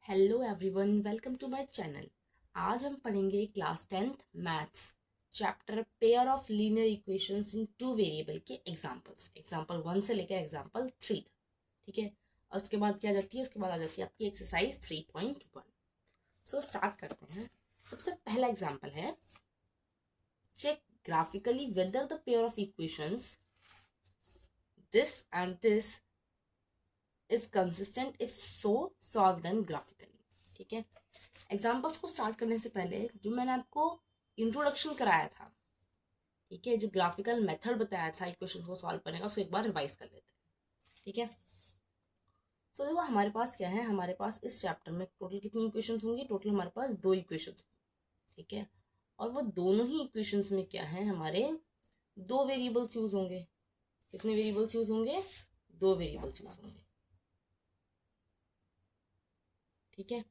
Hello everyone, welcome to my channel. आज हम पढ़ेंगे class 10th maths chapter pair of linear equations in two variable के examples. Example 1 से लेकर example 3 तक, ठीक है। और उसके बाद क्या आ जाती है, उसके बाद आ जाती है आपकी एक्सरसाइज 3.1। सो स्टार्ट करते हैं। सबसे पहला एग्जाम्पल है, check graphically whether the pair of equations this and this is consistent, if so solve them graphically. ठीक है। एग्जाम्पल्स को स्टार्ट करने से पहले जो मैंने आपको इंट्रोडक्शन कराया था, ठीक है, जो ग्राफिकल मेथड बताया था इक्वेशन को सॉल्व करने का, उसको एक बार रिवाइज कर लेते हैं। ठीक है। सो देखो हमारे पास क्या है, हमारे पास इस चैप्टर में टोटल कितनी इक्वेशंस होंगी? टोटल हमारे पास 2 इक्वेशंस। ठीक है। और वो दोनों ही इक्वेशंस में क्या है, हमारे 2 वेरिएबल्स यूज होंगे। कितने वेरिएबल्स यूज होंगे? 2 वेरिएबल्स यूज होंगे। ठीक है।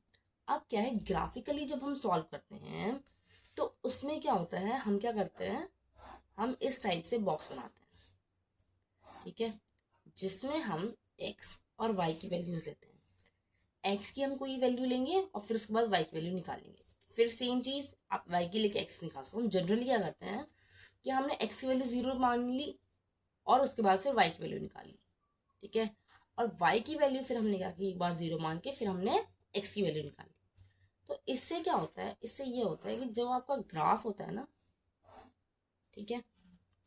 अब क्या है, ग्राफिकली जब हम सॉल्व करते हैं तो उसमें क्या होता है, हम क्या करते हैं, हम इस टाइप से बॉक्स बनाते हैं। ठीक है। जिसमें हम x और y की वैल्यूज लेते हैं। x की हम कोई वैल्यू लेंगे और फिर उसके बाद y की वैल्यू निकालेंगे। फिर सेम चीज आप y की लेके x निकाल सकते हो। हम जनरली क्या करते हैं कि हमने x की वैल्यू 0 मान ली और उसके बाद फिर y की वैल्यू निकाल ली। ठीक है। और y की वैल्यू फिर हमने क्या की, एक बार 0 मान के फिर हमने x की वैल्यू निकाली। तो इससे क्या होता है, इससे ये होता है कि जब आपका ग्राफ होता है ना, ठीक है,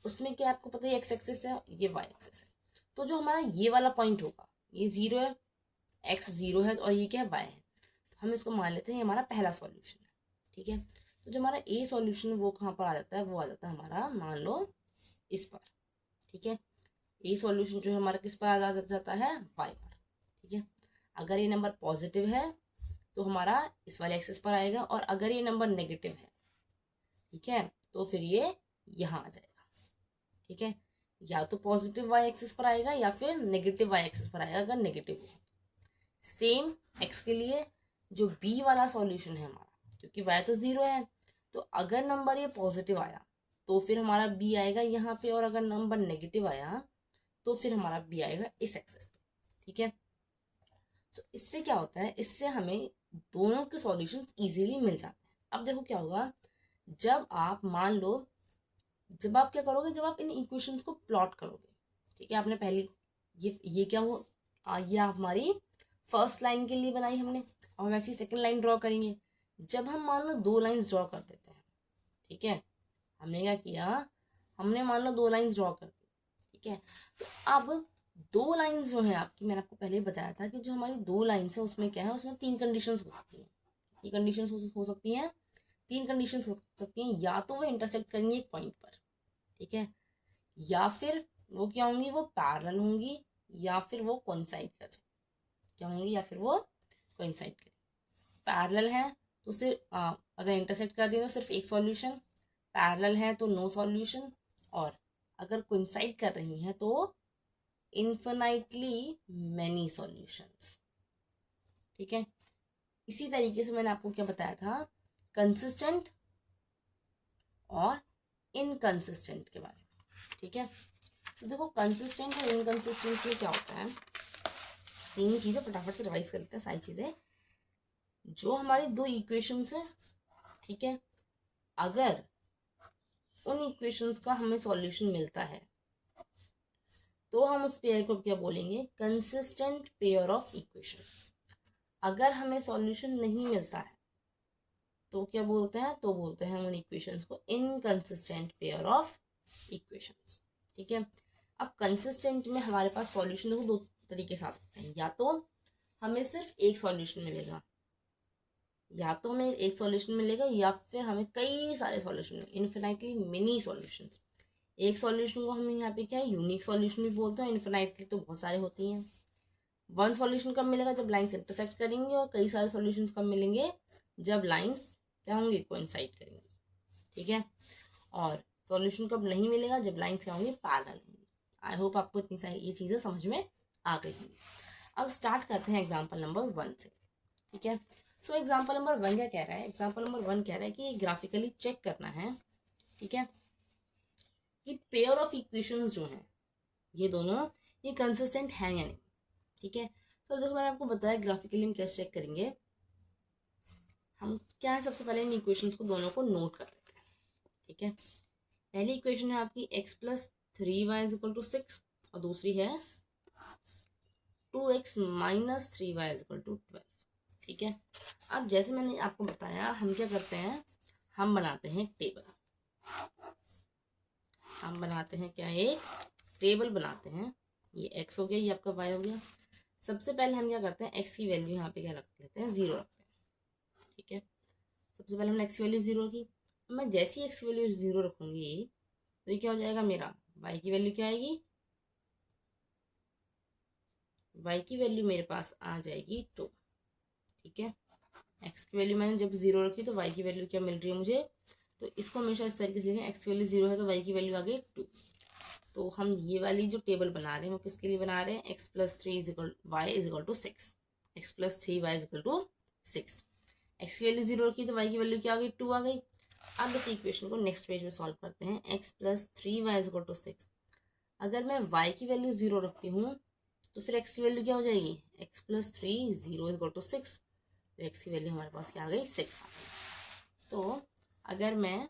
उसमें क्या आपको पता है, एक्स एक्सिस है, ये वाई एक्सिस है। तो जो हमारा ये वाला पॉइंट होगा, ये 0 है, एक्स 0 है और ये क्या है, वाई है। तो हम इसको मान लेते हैं ये हमारा पहला सॉल्यूशन है। ठीक है। तो जो हमारा ए सॉल्यूशन वो कहाँ पर आ जाता है, वो आ जाता है हमारा, मान लो इस पर। ठीक है। ए सॉल्यूशन जो है हमारा किस पर आ जाता है, वाई पर। ठीक है। अगर ये नंबर पॉजिटिव है तो हमारा इस वाले एक्सिस पर आएगा, और अगर ये नंबर नेगेटिव है, ठीक है, तो फिर ये यहाँ आ जाएगा। ठीक है। या तो पॉजिटिव वाई एक्सिस पर आएगा या फिर नेगेटिव वाई एक्सिस पर आएगा, अगर नेगेटिव हो। सेम एक्स के लिए जो बी वाला सॉल्यूशन है हमारा, क्योंकि वाई तो 0 है, तो अगर नंबर ये पॉजिटिव आया तो फिर हमारा बी आएगा यहाँ पे, और अगर नंबर नेगेटिव आया तो फिर हमारा बी आएगा इस एक्सिस पे। ठीक है। तो इससे क्या होता है, इससे हमें दोनों के सॉल्यूशन इजीली मिल जाते हैं। अब देखो क्या होगा, जब आप मान लो, जब आप क्या करोगे, जब आप इन इक्वेशंस को प्लॉट करोगे, ठीक है, आपने पहली ये क्या हो, ये हमारी फर्स्ट लाइन के लिए बनाई हमने, और वैसे ही सेकंड लाइन ड्रॉ करेंगे। जब हम मान लो 2 लाइंस ड्रॉ कर देते हैं, ठीक है, हमने क्या किया, हमने मान लो 2 लाइंस ड्रॉ कर दी। ठीक है। तो अब 2 लाइंस जो है आपकी, मैंने आपको पहले बताया था कि जो हमारी 2 लाइंस है उसमें क्या है, उसमें 3 कंडीशंस हो सकती हैं। ये कंडीशंस हो सकती हैं, 3 कंडीशंस हो सकती हैं। या तो वो इंटरसेक्ट करेंगे एक पॉइंट पर, ठीक है, या फिर वो क्या होंगी, वो पैरेलल होंगी, या फिर वो कोइंसाइड कर जाए। क्या होंगी, या फिर वो कोइंसाइड करें। पैरेलल है तो सिर्फ अगर इंटरसेक्ट कर रही है तो सिर्फ एक सॉल्यूशन, पैरेलल है तो नो सॉल्यूशन, और अगर कोइंसाइड कर रही हैं तो इन्फिनाइटली मैनी सॉल्यूशंस। ठीक है। इसी तरीके से मैंने आपको क्या बताया था, कंसिस्टेंट और इनकंसिस्टेंट के बारे में। ठीक है। तो देखो कंसिस्टेंट और इनकंसिस्टेंट में क्या होता है, सेम चीज़ें फटाफट से रिवाइज कर लेते हैं सारी चीज़ें। जो हमारी 2 इक्वेशंस हैं, ठीक है, अगर उन इक्वेशंस का हमें सॉल्यूशन मिलता है तो हम उस पेयर को क्या बोलेंगे, कंसिस्टेंट पेयर ऑफ इक्वेशन। अगर हमें सॉल्यूशन नहीं मिलता है तो क्या बोलते हैं, तो बोलते हैं हम उन इक्वेशंस को इनकंसिस्टेंट पेयर ऑफ इक्वेशंस। ठीक है। अब कंसिस्टेंट में हमारे पास सॉल्यूशन देखो 2 तरीके से आ सकते हैं, या तो हमें सिर्फ एक सॉल्यूशन मिलेगा, या तो हमें एक सॉल्यूशन मिलेगा, या फिर हमें कई सारे सॉल्यूशन मिलेंगे, इन्फिनाइटली मिनी सॉल्यूशंस। एक सॉल्यूशन को हम यहाँ पे क्या है, यूनिक सॉल्यूशन भी बोलते हैं। इन्फिनाइटली तो बहुत सारे होती हैं। वन सॉल्यूशन कब मिलेगा, जब लाइंस इंटरसेक्ट करेंगे, और कई सारे सॉल्यूशन कब मिलेंगे, जब लाइंस क्या होंगी, कोइंसाइड करेंगे। ठीक है। और सॉल्यूशन कब नहीं मिलेगा, जब लाइंस क्या होंगी, पैरेलल होंगी। आई होप आपको इतनी सारी ये चीज़ें समझ में आ गई होंगी। अब स्टार्ट करते हैं एग्जाम्पल नंबर 1 से। ठीक है। सो एग्जाम्पल नंबर 1 क्या कह रहा है, एग्जाम्पल नंबर 1 कह रहा है कि ग्राफिकली चेक करना है, ठीक है, कि पेयर ऑफ इक्वेशंस जो हैं ये दोनों, ये कंसिस्टेंट हैं या नहीं। ठीक है। तो देखो मैंने आपको बताया ग्राफिकली हम कैसे चेक करेंगे, हम क्या है, सबसे पहले इन इक्वेशंस को दोनों को नोट कर लेते हैं। ठीक है, पहली इक्वेशन है आपकी x+3y = 6 और दूसरी है 2x - 3y = 12। ठीक है, अब जैसे मैंने आपको बताया, हम क्या करते हैं, हम बनाते हैं एक टेबल। हम बनाते हैं क्या, एक टेबल बनाते हैं। ये x हो गया, ये आपका y हो गया। सबसे पहले हम क्या करते हैं, x की वैल्यू यहाँ पे क्या रख लेते हैं, 0 रखते हैं। ठीक है, सबसे पहले हमने x की वैल्यू 0 रखी। मैं जैसी x की वैल्यू 0 रखूंगी तो ये क्या हो जाएगा, मेरा y की वैल्यू क्या आएगी, y की वैल्यू मेरे पास आ जाएगी 2। ठीक है, x की वैल्यू मैंने जब 0 रखी तो y की वैल्यू क्या मिल रही है मुझे, तो इसको हमेशा इस तरीके से लिखें, x की वैल्यू 0 है तो y की वैल्यू आ गई 2। तो हम ये वाली जो टेबल बना रहे हैं वो किसके लिए बना रहे हैं, x+3 y = 6, x+3y = 6। x की वैल्यू 0 रखी तो y की वैल्यू क्या आ गई, 2 आ गई। अब इस इक्वेशन को नेक्स्ट पेज में सॉल्व करते हैं। x+3y = 6, अगर मैं y की वैल्यू 0 रखती हूँ तो फिर x की वैल्यू क्या हो जाएगी, x+3 0 = 6, तो x की वैल्यू हमारे पास क्या आ गई, 6 आ गई। तो अगर मैं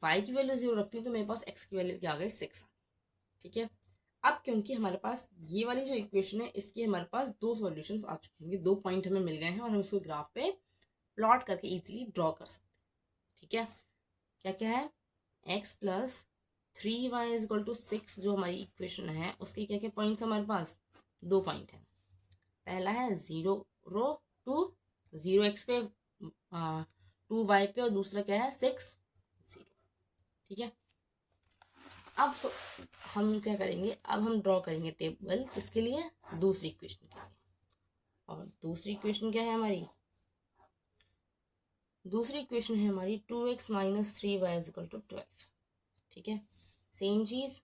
y की वैल्यू 0 रखती हूँ तो मेरे पास x की वैल्यू क्या आ गई, 6 आ गई। ठीक है, अब क्योंकि हमारे पास ये वाली जो इक्वेशन है इसके हमारे पास दो सॉल्यूशंस आ चुके हैं, 2 पॉइंट हमें मिल गए हैं और हम इसको ग्राफ पे प्लॉट करके इजीली ड्रॉ कर सकते हैं। ठीक है, क्या क्या है, x+3y = 6 जो हमारी इक्वेशन है उसके क्या क्या पॉइंट्स हमारे पास, 2 पॉइंट है। पहला है 0 x पे, 2y पे, और दूसरा क्या है 6 0। ठीक है, अब हम क्या करेंगे, अब हम ड्रॉ करेंगे टेबल किसके लिए, दूसरी इक्वेशन के लिए। और दूसरी इक्वेशन क्या है हमारी, दूसरी इक्वेशन है हमारी 2x - 3y = 12। ठीक है, सेम चीज,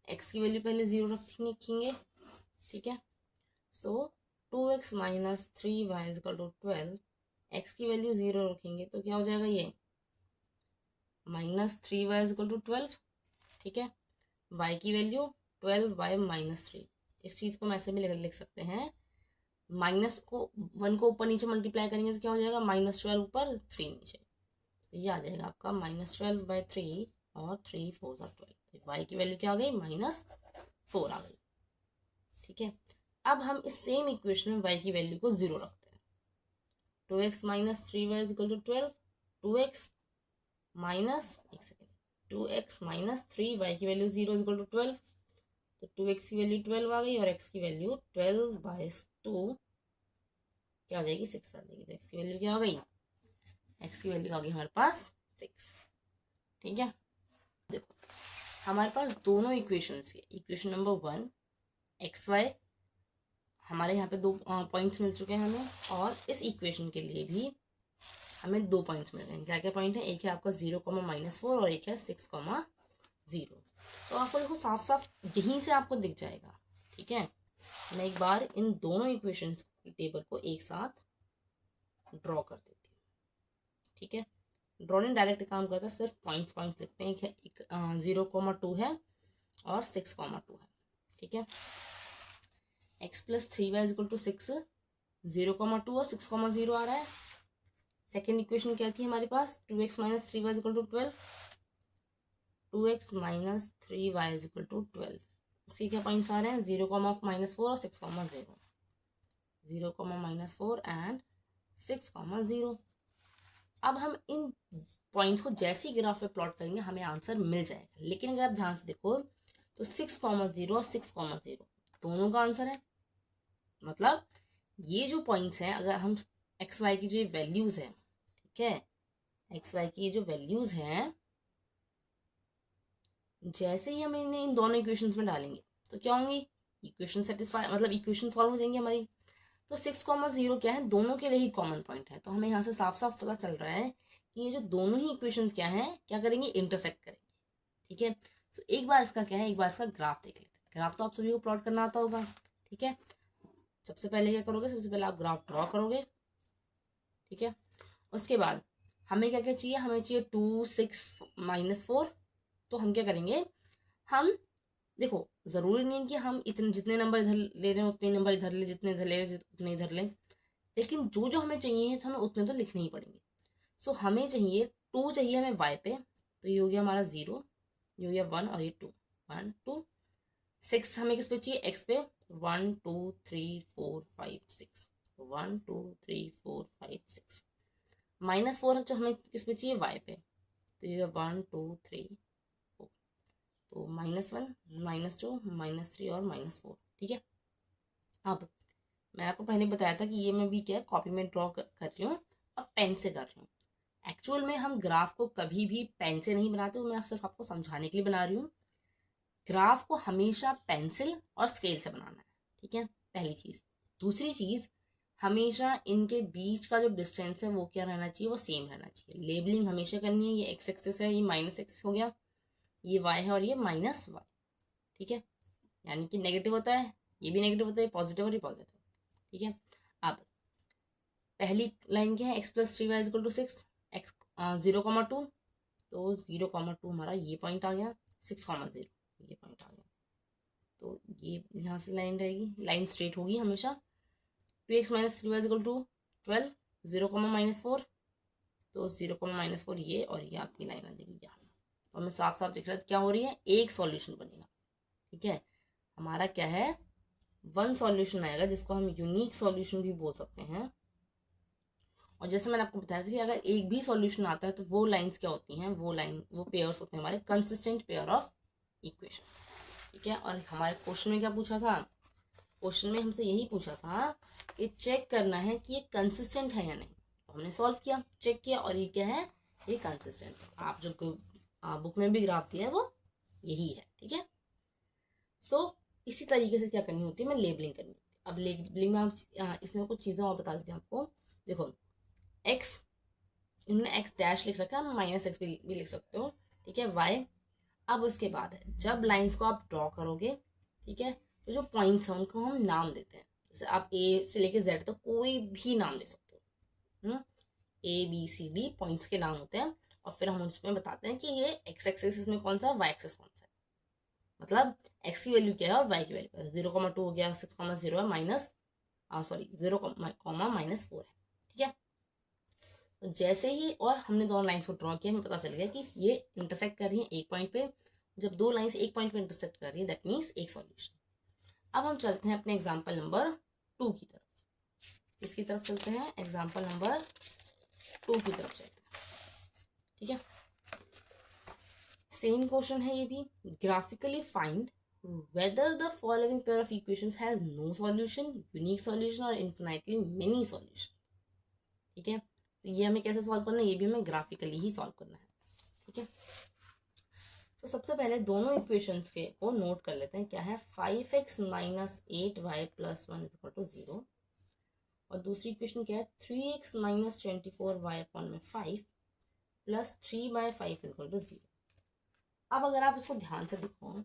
x की वैल्यू पहले 0 रखेंगे। ठीक है, सो 2x - 3y = 12, x की वैल्यू 0 रखेंगे तो क्या हो जाएगा, ये -3y = 12। ठीक है, y की वैल्यू 12y - 3, इस चीज़ को हम ऐसे भी लिख सकते हैं, माइनस को 1 को ऊपर नीचे मल्टीप्लाई करेंगे तो क्या हो जाएगा, -12 ऊपर 3 नीचे, तो ये आ जाएगा आपका -12/3 और 3 4 12। तो y की वैल्यू क्या आ गई, -4 आ गई। ठीक है, अब हम इस सेम इक्वेशन में y की वैल्यू को 0 रखते हैं। 2x - 3y = 12, 2x एक सेकेंड, 2x - 3y की वैल्यू 0 = 12, तो 2x की वैल्यू 12 आ गई और x की वैल्यू 12/2 क्या आ जाएगी, 6 आ जाएगी। तो x की वैल्यू क्या आ गई, x की वैल्यू आ गई हमारे पास 6। ठीक है, देखो हमारे पास दोनों इक्वेशंस के, इक्वेशन नंबर 1 xy, हमारे यहाँ पे 2 पॉइंट्स मिल चुके हैं हमें, और इस इक्वेशन के लिए भी हमें 2 पॉइंट्स मिल गए हैं। क्या क्या पॉइंट है, एक है आपका 0, -4 और एक है 6, 0। तो आपको देखो साफ साफ यहीं से आपको दिख जाएगा। ठीक है, मैं एक बार इन दोनों इक्वेशंस की टेबल को एक साथ ड्रॉ कर देती हूँ। ठीक है, ड्रॉ नहीं डायरेक्ट काम करता, सिर्फ पॉइंट्स लिखते हैं। एक 0, 2 है और 6, 2 है। ठीक है, x+3y = 6, 0, 2 और 6, 0 आ रहा है। सेकेंड इक्वेशन क्या थी हमारे पास, 2x - 3y = 12, 2x - 3y = 12। इसके क्या पॉइंट्स आ रहे हैं, 0, -4 और 6, 0, 0, -4 एंड 6, 0। अब हम इन पॉइंट्स को जैसे ही ग्राफ पे प्लॉट करेंगे हमें आंसर मिल जाएगा। लेकिन अगर आप ध्यान से देखो तो 6, 0 और 6, 0 दोनों का आंसर है। मतलब ये जो पॉइंट्स हैं, अगर हम एक्स वाई की जो वैल्यूज है, ठीक है, एक्स वाई की ये जो वैल्यूज हैं, जैसे ही हम इन्हें इन दोनों इक्वेशंस में डालेंगे तो क्या होंगी, इक्वेशन सेटिस्फाई, मतलब इक्वेशन सॉल्व हो जाएंगी हमारी। तो 6, 0 क्या है, दोनों के लिए ही कॉमन पॉइंट है। तो हमें यहाँ से साफ साफ पता चल रहा है कि ये जो दोनों ही इक्वेशंस क्या है, क्या करेंगे, इंटरसेक्ट करेंगे। ठीक है, तो एक बार इसका क्या है, एक बार इसका ग्राफ देख लेते हैं। ग्राफ तो आप सभी को प्लॉट करना आता होगा। ठीक है, सबसे पहले क्या करोगे, सबसे पहले आप ग्राफ ड्रॉ करोगे। ठीक है, उसके बाद हमें क्या क्या चाहिए, हमें चाहिए 2, 6 -4। तो हम क्या करेंगे, हम देखो जरूरी नहीं कि हम इतने जितने नंबर इधर ले रहे हैं उतने नंबर इधर ले, जितने इधर ले रहे हैं उतने इधर ले। लेकिन जो जो हमें चाहिए तो हमें उतने तो लिखने ही पड़ेंगे। सो हमें चाहिए 2 चाहिए हमें y पे, तो ये हो गया हमारा 0, ये हो गया 1 और ये 2, 1 2 6 हमें किस पे चाहिए x पे, 1 2 3 4 5 6, तो 1 2 3 4 5 6। -4 जो हमें किस पे चाहिए y पे, तो ये 1 2 3 4, तो -1 -2 -3 और -4। ठीक है, अब मैंने आपको पहले बताया था कि ये मैं भी क्या कॉपी में ड्रॉ कर रही हूँ, अब पेन से कर रही हूँ। एक्चुअल में हम ग्राफ को कभी भी पेन से नहीं बनाते, मैं सिर्फ आपको समझाने के लिए बना रही हूँ। ग्राफ को हमेशा पेंसिल और स्केल से बनाना है। ठीक है, पहली चीज़। दूसरी चीज़, हमेशा इनके बीच का जो डिस्टेंस है वो क्या रहना चाहिए, वो सेम रहना चाहिए। लेबलिंग हमेशा करनी है। ये एक्स एक्सिस है, ये -x हो गया, ये y है और ये -y। ठीक है, यानी कि नेगेटिव होता है, ये भी नेगेटिव होता है, पॉजिटिव और ये पॉजिटिव। ठीक है, अब पहली लाइन क्या है, x + 3y = 6, x 0,2, तो 0,2 हमारा ये पॉइंट आ गया, 6,0 ये पॉइंट आ गया, तो ये यहाँ से लाइन रहेगी, लाइन स्ट्रेट होगी हमेशा। 2x - 3y = 12, 0,-4, तो 0,-4 ये, और ये आपकी लाइन आ जाएगी यहाँ। तो हमें साफ साफ दिख रहा है क्या हो रही है, एक सॉल्यूशन बनेगा। ठीक है, हमारा क्या है, 1 सॉल्यूशन आएगा, जिसको हम यूनिक सॉल्यूशन भी बोल सकते हैं। और जैसे मैंने आपको बताया था कि अगर एक भी सॉल्यूशन आता है तो वो लाइंस क्या होती हैं, वो पेयर्स होते हैं हमारे कंसिस्टेंट पेयर ऑफ इक्वेशन। ठीक है, और हमारे क्वेश्चन में क्या पूछा था, क्वेश्चन में हमसे यही पूछा था कि चेक करना है कि ये कंसिस्टेंट है या नहीं। तो हमने सॉल्व किया, चेक किया, और ये क्या है, ये कंसिस्टेंट है। आप जो बुक में भी ग्राफ दिया है वो यही है। ठीक है, सो इसी तरीके से क्या करनी होती है, मैं लेबलिंग करनी होती है। अब लेबलिंग में आप इसमें कुछ चीज़ें और बता देती हूँ आपको। देखो, x, इन्होंने x डैश लिख रखा है, -x भी लिख सकते हो। ठीक है, y। अब उसके बाद है, जब लाइंस को आप ड्रॉ करोगे, ठीक है, तो जो पॉइंट्स हैं उनको हम नाम देते हैं। जैसे आप a से लेके z तक कोई भी नाम दे सकते हो। A B C D points के नाम होते हैं, और फिर हम उसमें बताते हैं कि ये x एक्सिस में कौन सा है, y एक्सिस कौन सा है। मतलब x की वैल्यू क्या है और y की वैल्यू क्या है। 0,2 हो गया, 6,0 है, सॉरी 0,-4 है। ठीक है, तो जैसे ही और हमने दोनों लाइंस को ड्रॉ किया, हमें पता चल गया कि ये इंटरसेक्ट कर रही है एक पॉइंट पे। जब दो लाइंस एक पॉइंट पे इंटरसेक्ट कर रही है, दैट मीन्स एक सॉल्यूशन। अब हम चलते हैं अपने एग्जाम्पल नंबर 2 की तरफ। इसकी तरफ चलते हैं, एग्जाम्पल नंबर 2 की तरफ चलते हैं। ठीक है, सेम क्वेश्चन है ये भी। Graphically find whether the following pair of equations has no solution, unique solution or infinitely many solution। ठीक है, तो ये हमें कैसे सॉल्व करना है, ये भी हमें ग्राफिकली ही सॉल्व करना है। ठीक है, तो सबसे पहले दोनों इक्वेशंस के को नोट कर लेते हैं। क्या है, 5x - 8y + 1 = 0, और दूसरी इक्वेशन क्या है, 3x - 24y / 5 + 3/5 = 0। अब अगर आप इसको ध्यान से देखो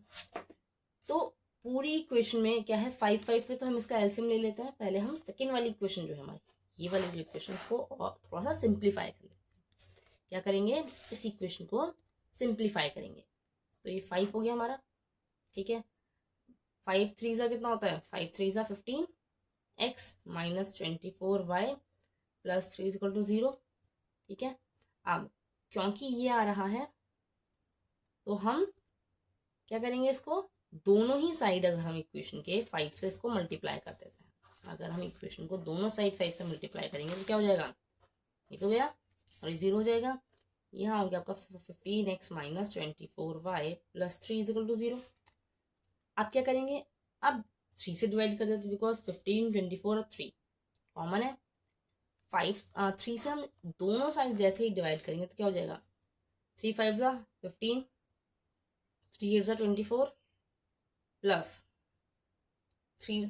तो पूरी इक्वेशन में क्या है, 5 5 पे, तो हम इसका एलसीएम ले लेते हैं। पहले हम सेकेंड वाली इक्वेशन जो है हमारी, ये वाली जो इक्वेशन को और थोड़ा सा सिंप्लीफाई कर लेते हैं। क्या करेंगे, इस इक्वेशन को सिंप्लीफाई करेंगे, तो ये 5 हो गया हमारा। ठीक है, 5 3 सा कितना होता है, 5 3 सा 15, x - 24y + 3 = 0। ठीक है, अब क्योंकि ये आ रहा है तो हम क्या करेंगे, इसको दोनों ही साइड, अगर हम इक्वेशन के 5 से इसको मल्टीप्लाई कर देते हैं, अगर हम इक्वेशन को दोनों साइड 5 से मल्टीप्लाई करेंगे तो क्या हो जाएगा, ये तो गया और ये 0 हो जाएगा। यहाँ हो गया आपका 15x - 24y + 3 = 0। अब क्या करेंगे, अब 3 से डिवाइड कर देते, बिकॉज 15 24 और 3 कॉमन है। 3 से हम दोनों साइड जैसे ही डिवाइड करेंगे तो क्या हो जाएगा, 3 5 ज़ा 15, 3 8 ज़ा 24 प्लस 3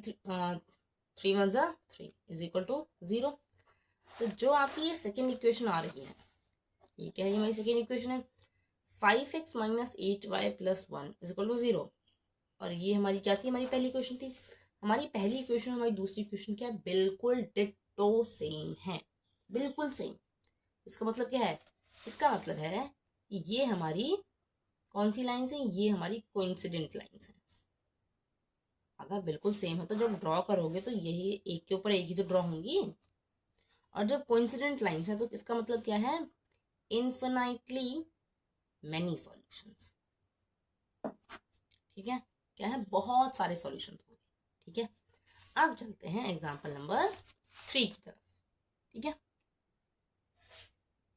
3 1 ज़ा 3 = 0। तो जो आपकी ये सेकेंड इक्वेशन आ रही है, ये क्या है, ये हमारी सेकेंड इक्वेशन है। 5x - 8y + 1 = 0, और ये हमारी क्या थी, हमारी पहली इक्वेशन थी। हमारी पहली इक्वेशन, हमारी दूसरी इक्वेशन क्या है, बिल्कुल डिट्टो सेम है, बिल्कुल सेम। इसका मतलब क्या है, इसका मतलब है कि ये हमारी कौन सी लाइन्स है, ये हमारी कोइंसिडेंट लाइन्स है। अगर बिल्कुल सेम है तो जब ड्रॉ करोगे तो यही एक के ऊपर एक ही तो ड्रॉ होंगी। और जब कोइंसिडेंट लाइंस है तो इसका मतलब क्या है, इन्फिनाइटली मैनी सॉल्यूशंस। ठीक है, क्या है, बहुत सारे सॉल्यूशंस होंगे। ठीक है, अब चलते हैं एग्जाम्पल नंबर 3 की तरफ। ठीक है,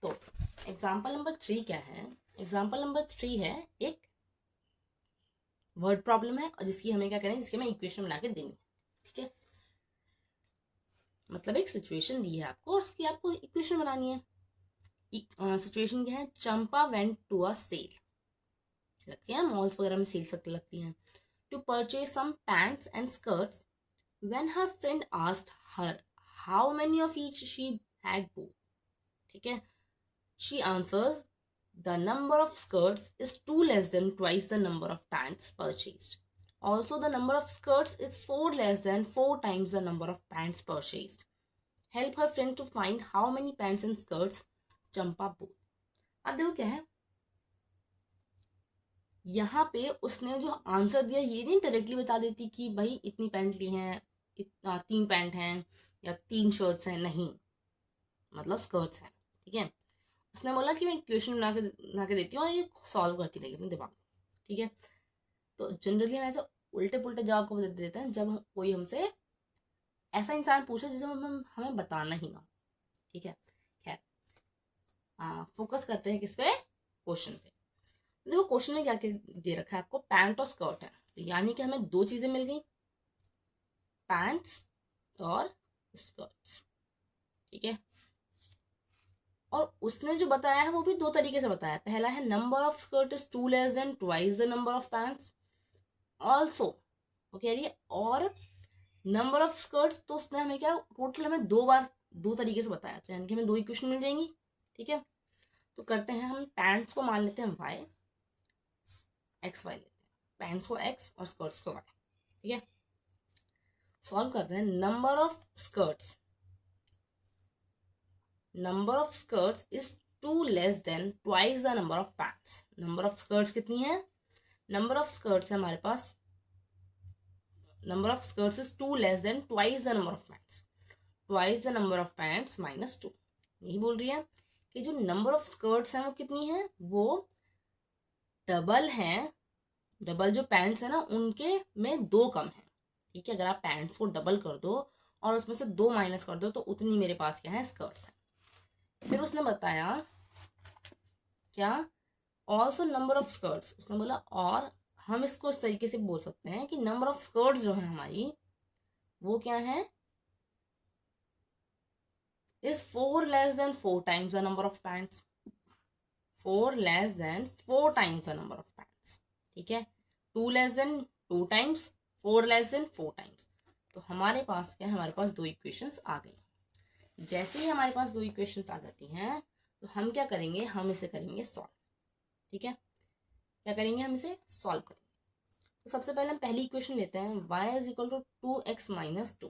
तो एग्जाम्पल नंबर 3 क्या है, एग्जाम्पल नंबर 3 है एक वर्ड प्रॉब्लम है और जिसकी हमें क्या करें, जिसकी हमें इक्वेशन बना के देनी है। ठीक है, मतलब एक सिचुएशन दी है आपको और उसकी आपको इक्वेशन बनानी है। सिचुएशन क्या है, Champa went to a sale, लगती है मॉल्स वगैरह में सेल्स लगती हैं, to purchase some pants and skirts when her friend asked her how many of each she had both. ठीक है, she answers the number of skirts is 2 less than twice the number of pants purchased. Also, the number of skirts is 4 less than 4 times the number of pants purchased. Help her friend to find how many pants and skirts Champa bought. अब देखो क्या है, यहाँ पे उसने जो answer दिया ये नहीं डायरेक्टली बता देती कि भाई इतनी पैंट ली हैं, इतना 3 पैंट हैं या 3 शर्ट्स हैं, नहीं, मतलब स्कर्ट्स हैं। ठीक है, उसने बोला कि मैं इक्वेशन बना के देती हूँ और ये सॉल्व करती रहेगी अपने दिमाग में। ठीक है, तो जनरली हम ऐसे उल्टे पुल्टे जवाब को दे देते हैं जब कोई हमसे ऐसा इंसान पूछे जिसे हमें बताना ही ना। ठीक है, खैर फोकस करते हैं किस पे, क्वेश्चन पे। देखो क्वेश्चन में क्या दे रखा है आपको, पैंट और स्कर्ट है, तो यानी कि हमें दो चीजें मिल गई, पैंट्स और स्कर्ट्स। ठीक है, और उसने जो बताया है वो भी दो तरीके से बताया है। पहला है number of skirt is 2 less than twice the number of pants. Also वो कह रही है और नंबर ऑफ स्कर्ट्स, तो उसने हमें क्या टोटल हमें 2 बार 2 तरीके से बताया, तो यानी कि हमें 2 इक्वेशन मिल जाएंगी। ठीक है, तो करते हैं, हम पैंट्स को मान लेते हैं वाई, एक्स वाई लेते हैं, पैंट्स को एक्स और स्कर्ट्स को वाई। ठीक है, सॉल्व करते हैं। Number of skirts is 2 less than twice the number of pants. Number of skirts कितनी है, नंबर ऑफ स्कर्ट्स है हमारे पास, number of skirts is 2 less than twice the number of pants, twice the number of pants minus 2। यही बोल रही है कि जो नंबर ऑफ स्कर्ट्स हैं वो कितनी है, वो डबल हैं, डबल जो पैंट्स है ना उनके में 2 कम है। ठीक है, अगर आप पैंट्स को डबल कर दो और उसमें से 2 माइनस कर दो तो उतनी मेरे पास क्या है, स्कर्ट्स है। फिर उसने बताया क्या, ऑल्सो नंबर ऑफ स्कर्ट्स, उसने बोला और हम इसको इस तरीके से बोल सकते हैं कि नंबर ऑफ स्कर्ट्स जो है हमारी वो क्या है, is 4 less than 4 times the number of pants, 4 less than 4 times the number of pants. ठीक है, 2 less than 2 times, 4 less than 4 times। तो हमारे पास क्या है, हमारे पास 2 इक्वेशंस आ गई। जैसे ही हमारे पास 2 इक्वेशंस आ जाती हैं तो हम क्या करेंगे, हम इसे करेंगे सॉल्व। ठीक है, क्या करेंगे, हम इसे सॉल्व करेंगे। तो सबसे पहले हम पहली इक्वेशन लेते हैं, y is equal to 2x minus 2,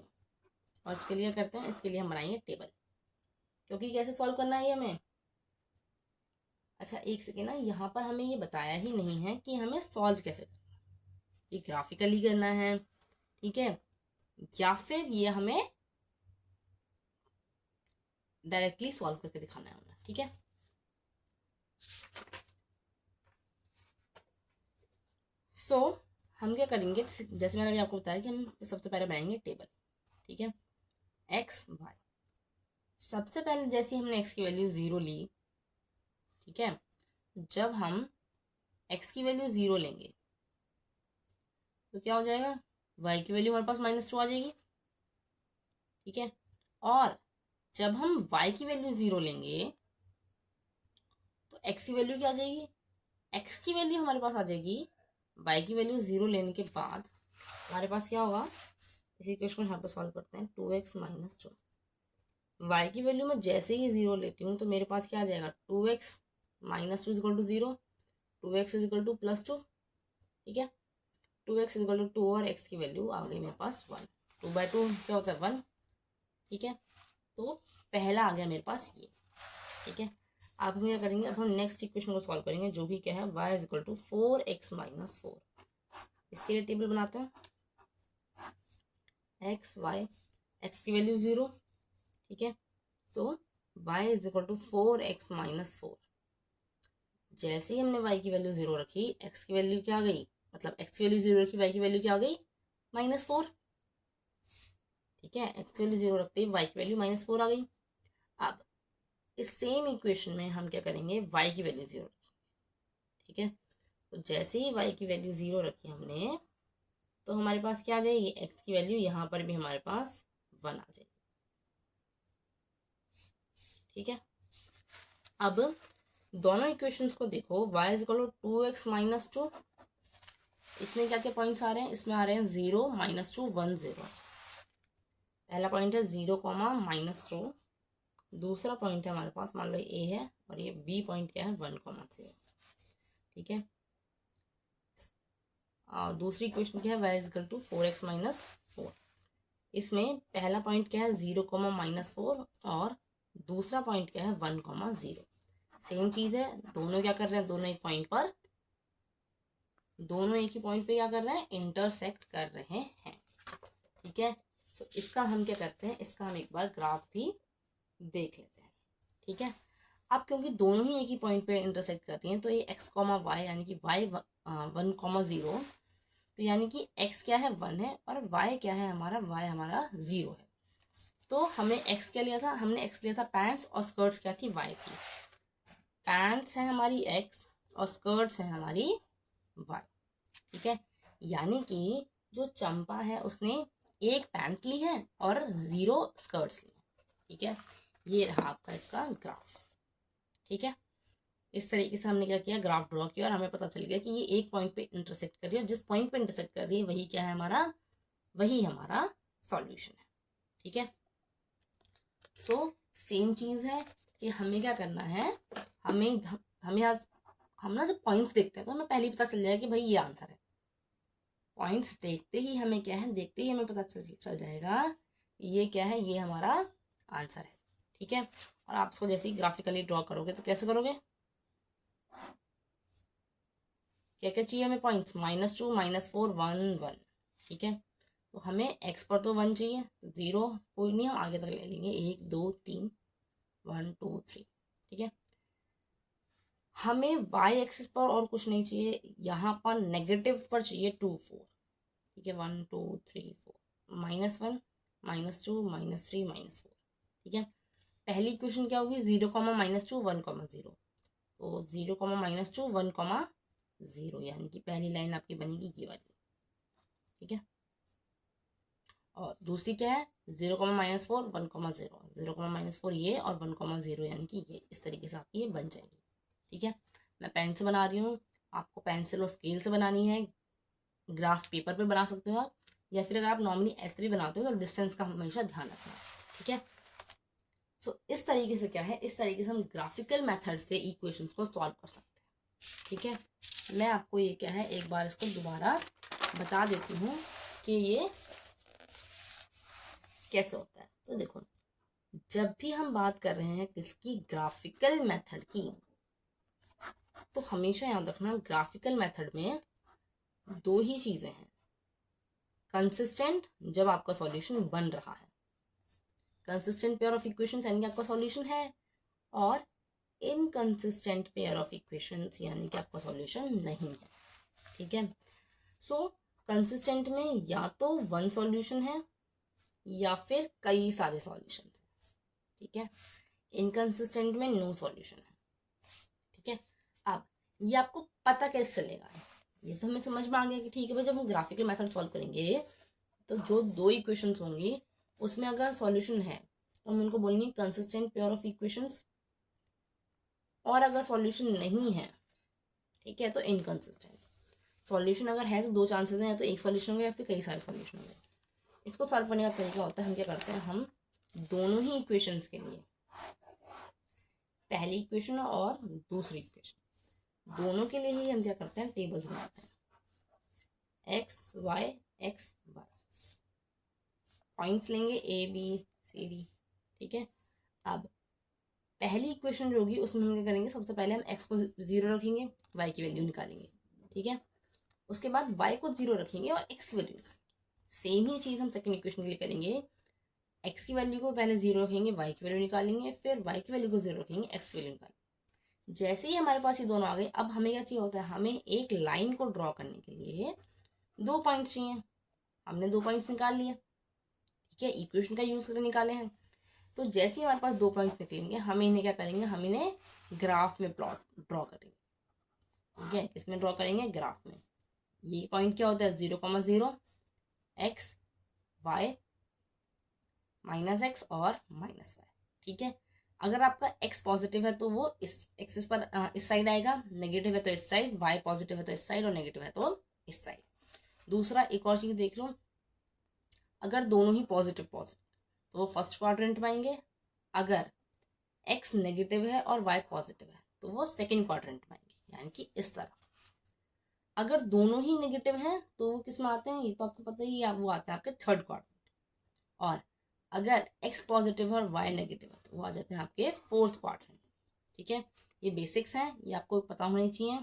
और इसके लिए करते हैं, इसके लिए हम बनाएंगे टेबल, क्योंकि कैसे सॉल्व करना है ये हमें। अच्छा एक सेकेंड ना, यहाँ पर हमें ये बताया ही नहीं है कि हमें सॉल्व कैसे करना है, ये ग्राफिकली करना है, ठीक है, या फिर ये हमें डायरेक्टली सॉल्व करके दिखाना है हमें। ठीक है, सो हम क्या करेंगे, जैसे मैंने अभी आपको बताया कि हम सबसे पहले बनाएंगे टेबल। ठीक है, एक्स वाई, सबसे पहले जैसे हमने x की वैल्यू 0 ली, ठीक है, जब हम x की वैल्यू 0 लेंगे तो क्या हो जाएगा, y की वैल्यू हमारे पास -2 आ जाएगी। ठीक है, और जब हम y की वैल्यू 0 लेंगे तो x की वैल्यू क्या आ जाएगी, x की वैल्यू हमारे पास आ जाएगी, y की वैल्यू 0 लेने के बाद हमारे पास क्या होगा, इसी इक्वेशन को यहाँ पे सॉल्व करते हैं, 2x माइनस 2। y की वैल्यू में जैसे ही 0 लेती हूँ तो मेरे पास क्या आ जाएगा, 2x minus 2 is equal to 0, 2x is equal to plus 2। ठीक है, 2x इजिकल टू 2 और x की वैल्यू आ गई मेरे पास 1, 2/2 क्या होता है 1। ठीक है, तो पहला आ गया मेरे पास ये। ठीक है, अब हम क्या करेंगे, अब हम नेक्स्ट इक्वेशन को सॉल्व करेंगे जो भी क्या है, y is equal to 4x minus 4। इसके लिए टेबल बनाते हैं, x y, x की वैल्यू 0, ठीक है, तो y is equal to 4x minus 4। जैसे ही हमने y की वैल्यू 0 रखी, x की वैल्यू क्या आ गई, मतलब x की वैल्यू 0 रखी, y की वैल्यू क्या आ गई, -4। ठीक है, x की वैल्यू 0 रखते ही y की वैल्यू -4 आ गई। अब इस सेम इक्वेशन में हम क्या करेंगे, y की वैल्यू 0 रखेंगे। ठीक है, तो जैसे ही y की वैल्यू 0 रखी हमने, तो हमारे पास क्या आ जाएगी, x की वैल्यू यहाँ पर भी हमारे पास 1 आ जाएगी। ठीक है, अब दोनों इक्वेशंस को देखो, y is equal to 2x minus 2। इसमें क्या क्या पॉइंट्स आ रहे हैं, इसमें आ रहे हैं 0, -2, 1, 0। पहला पॉइंट है 0, -2। दूसरा पॉइंट है हमारे पास, मान लो a है, और ये b पॉइंट क्या है, 1, 0। ठीक है, दूसरी इक्वेशन क्या है, y is equal to 4x minus 4। इसमें पहला पॉइंट क्या है, 0, -4, और दूसरा पॉइंट क्या है, 1, 0। सेम चीज़ है, दोनों क्या कर रहे हैं, दोनों एक पॉइंट पर, दोनों एक ही पॉइंट पे क्या कर रहे हैं, इंटरसेक्ट कर रहे हैं। ठीक है, सो इसका हम क्या करते हैं, इसका हम एक बार ग्राफ भी देख लेते हैं। ठीक है, अब क्योंकि दोनों ही एक ही पॉइंट पे इंटरसेक्ट कर रही हैं, तो ये x, y यानी कि y 1, 0, तो यानी कि x क्या है, 1 है, और y क्या है हमारा, y हमारा 0 है। तो हमने x क्या लिया था, हमने x लिया था पैंट्स, और स्कर्ट्स क्या थी, y थी। पैंट्स है हमारी x, और स्कर्ट्स है हमारी y। ठीक है, यानी कि जो चंपा है उसने एक पैंट ली है और 0 स्कर्ट्स ली है। ठीक है, ये रहा आपका इसका ग्राफ। ठीक है, इस तरीके से हमने क्या किया, ग्राफ ड्रॉ किया, और हमें पता चल गया कि ये एक पॉइंट पे इंटरसेक्ट कर रही है, जिस पॉइंट पे इंटरसेक्ट कर रही है वही क्या है हमारा, वही हमारा सॉल्यूशन है। ठीक है, सो सेम चीज है कि हमें क्या करना है, हमें हमें आज हम ना जब पॉइंट्स देखते हैं तो हमें पहले ही पता चल जाएगा कि भाई ये आंसर है। पॉइंट्स देखते ही हमें क्या है, देखते ही हमें पता चल जाएगा ये क्या है, ये हमारा आंसर है। ठीक है, और आप इसको जैसे ही ग्राफिकली ड्रॉ करोगे तो कैसे करोगे, क्या क्या चाहिए हमें, पॉइंट्स, -2, -4, 1, 1। ठीक है, तो हमें x पर तो 1 चाहिए, तो 0 कोई नहीं, हम आगे तक ले लेंगे, 1, 2, 3, 1, 2, 3। ठीक है, हमें y एक्सिस पर और कुछ नहीं चाहिए, यहाँ पर नेगेटिव पर चाहिए 2, 4। ठीक है, 1, 2, 3, 4, -1, -2, -3, -4। ठीक है, पहली इक्वेशन क्या होगी, 0, -2, 1, 0। तो 0, -2, 1, 0, यानी कि पहली लाइन आपकी बनेगी ये वाली। ठीक है, और दूसरी क्या है, 0, -4, 1, 0, 0, -4 ये, और 1, 0 यानी कि ये, इस तरीके से आपकी ये बन जाएगी। ठीक है, मैं पेन से बना रही हूँ, आपको पेंसिल और स्केल से बनानी है, ग्राफ पेपर पे बना सकते हो आप, या फिर अगर आप नॉर्मली ऐसे भी बनाते हो तो डिस्टेंस का हमेशा ध्यान रखना। ठीक है, सो इस तरीके से क्या है, इस तरीके से हम ग्राफिकल मेथड से इक्वेशंस को सॉल्व कर सकते हैं। ठीक है, मैं आपको ये क्या है, एक बार इसको दोबारा बता देती हूँ कि ये कैसे होता है। तो देखो, जब भी हम बात कर रहे हैं किसकी, ग्राफिकल मेथड की, तो हमेशा याद रखना ग्राफिकल मेथड में दो ही चीजें हैं, कंसिस्टेंट जब आपका सॉल्यूशन बन रहा है, कंसिस्टेंट पेयर ऑफ इक्वेशंस यानी कि आपका सॉल्यूशन है, और इनकंसिस्टेंट पेयर ऑफ इक्वेशंस यानी कि आपका सॉल्यूशन नहीं है। ठीक है, सो कंसिस्टेंट में या तो 1 सॉल्यूशन है या फिर कई सारे सॉल्यूशन है। ठीक है, इनकंसिस्टेंट में नो सॉल्यूशन है। ठीक है, अब ये आपको पता कैसे चलेगा, ये तो हमें समझ में आ गया कि ठीक है भाई, जब हम ग्राफिकल मेथड सॉल्व करेंगे तो जो दो इक्वेशंस होंगी उसमें अगर सॉल्यूशन है तो हम उनको बोलेंगे कंसिस्टेंट पेयर ऑफ इक्वेशंस, और अगर सॉल्यूशन नहीं है, ठीक है, तो इनकंसिस्टेंट। सॉल्यूशन अगर है तो दो चांसेस हैं, या तो एक सॉल्यूशन होंगे या फिर कई सारे सॉल्यूशन होंगे। इसको सॉल्व करने का तरीका होता है, हम क्या करते हैं, हम दोनों ही इक्वेशंस के लिए, पहली इक्वेशन और दूसरी इक्वेशन, दोनों के लिए ही हम क्या करते हैं, टेबल्स बनाते हैं, x y, x y, points लेंगे ए बी सी डी। ठीक है, अब पहली इक्वेशन जो होगी उसमें हम क्या करेंगे, सबसे पहले हम x को 0 रखेंगे, y की वैल्यू निकालेंगे। ठीक है, उसके बाद y को 0 रखेंगे और x की वैल्यू निकालेंगे। सेम ही चीज़ हम सेकंड इक्वेशन के लिए करेंगे, एक्स की वैल्यू को पहले 0 रखेंगे, वाई की वैल्यू निकालेंगे, फिर वाई की वैल्यू को 0 रखेंगे, एक्स की वैल्यू निकालेंगे। जैसे ही हमारे पास ये दोनों आ गए, अब हमें क्या चाहिए होता है, हमें एक लाइन को ड्रॉ करने के लिए 2 पॉइंट्स चाहिए। हमने 2 पॉइंट्स निकाल लिए, ठीक है, इक्वेशन का यूज करके निकाले हैं। तो जैसे ही हमारे पास 2 पॉइंट्स निकलेंगे, हम इन्हें क्या करेंगे, हम इन्हें ग्राफ में प्लॉट ड्रॉ करेंगे, ठीक है, इसमें ड्रॉ करेंगे ग्राफ में। ये पॉइंट क्या होता है, 0,0, एक्स, वाई, माइनस एक्स और माइनस वाई, ठीक है। अगर आपका एक्स पॉजिटिव है तो वो इस एक्सिस पर इस साइड आएगा, नेगेटिव है तो इस साइड, वाई पॉजिटिव है तो इस साइड और नेगेटिव है तो इस साइड। दूसरा एक और चीज देख लो, अगर दोनों ही पॉजिटिव पॉजिटिव तो वो फर्स्ट क्वाड्रेंट में आएंगे, अगर एक्स नेगेटिव है और वाई पॉजिटिव है तो वो सेकेंड क्वाड्रेंट में आएंगे, यानी कि इस तरह। अगर दोनों ही नेगेटिव हैं तो वो किस में आते हैं, ये तो आपको पता ही है, वो आते हैं आपके थर्ड क्वाड्रेंट। और अगर एक्स पॉजिटिव और वाई नेगेटिव है तो वो आ जाते हैं आपके फोर्थ क्वाड्रेंट, ठीक है। ये बेसिक्स हैं, ये आपको पता होनी चाहिए,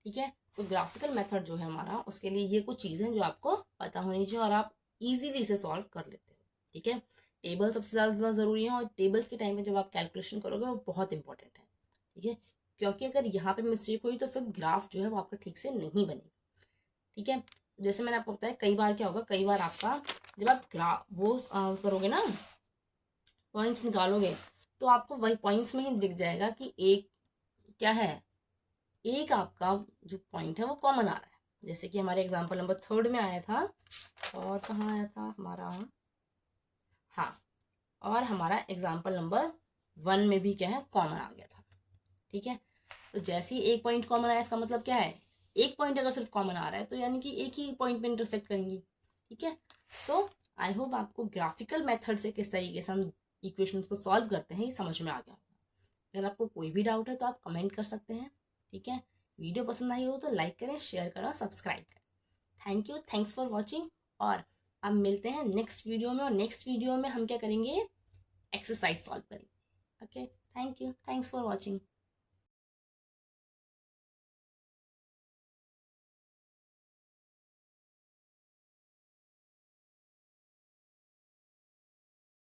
ठीक है। तो ग्राफिकल मेथड जो है हमारा, उसके लिए ये कुछ चीज़ें जो आपको पता होनी चाहिए और आप इजीली इसे सॉल्व कर लेते हो, ठीक है। टेबल सबसे ज़्यादा ज़रूरी है, और टेबल्स के टाइम में जब आप कैलकुलेशन करोगे वो बहुत इंपॉर्टेंट है, ठीक है, क्योंकि अगर यहाँ पे मिस्टेक हुई तो फिर ग्राफ जो है वो आपका ठीक से नहीं बनेगा, ठीक है। जैसे मैंने आपको बताया, कई बार क्या होगा, कई बार आपका जब आप ग्राफ वो करोगे ना, पॉइंट्स निकालोगे, तो आपको वही पॉइंट्स में ही दिख जाएगा कि एक क्या है, एक आपका जो पॉइंट है वो कॉमन आ रहा है। जैसे कि हमारे एग्जाम्पल नंबर 3 में आया था, और कहाँ आया था हमारा, हाँ, और हमारा एग्जाम्पल नंबर 1 में भी क्या है, कॉमन आ गया था, ठीक है। तो जैसे ही एक पॉइंट कॉमन आया, इसका मतलब क्या है, एक पॉइंट अगर सिर्फ कॉमन आ रहा है तो यानी कि एक ही पॉइंट पे इंटरसेक्ट करेंगी, ठीक है। सो आई होप आपको ग्राफिकल मेथड से किस तरीके से हम इक्वेशंस को सॉल्व करते हैं ये समझ में आ गया। अगर आपको कोई भी डाउट है तो आप कमेंट कर सकते हैं, ठीक है। वीडियो पसंद आई हो तो लाइक करें, शेयर करें और सब्सक्राइब करें। Thank you, thanks for watching. और अब मिलते हैं नेक्स्ट वीडियो में, और नेक्स्ट वीडियो में हम क्या करेंगे, एक्सरसाइज सॉल्व करेंगे। Okay, thank you, thanks for watching.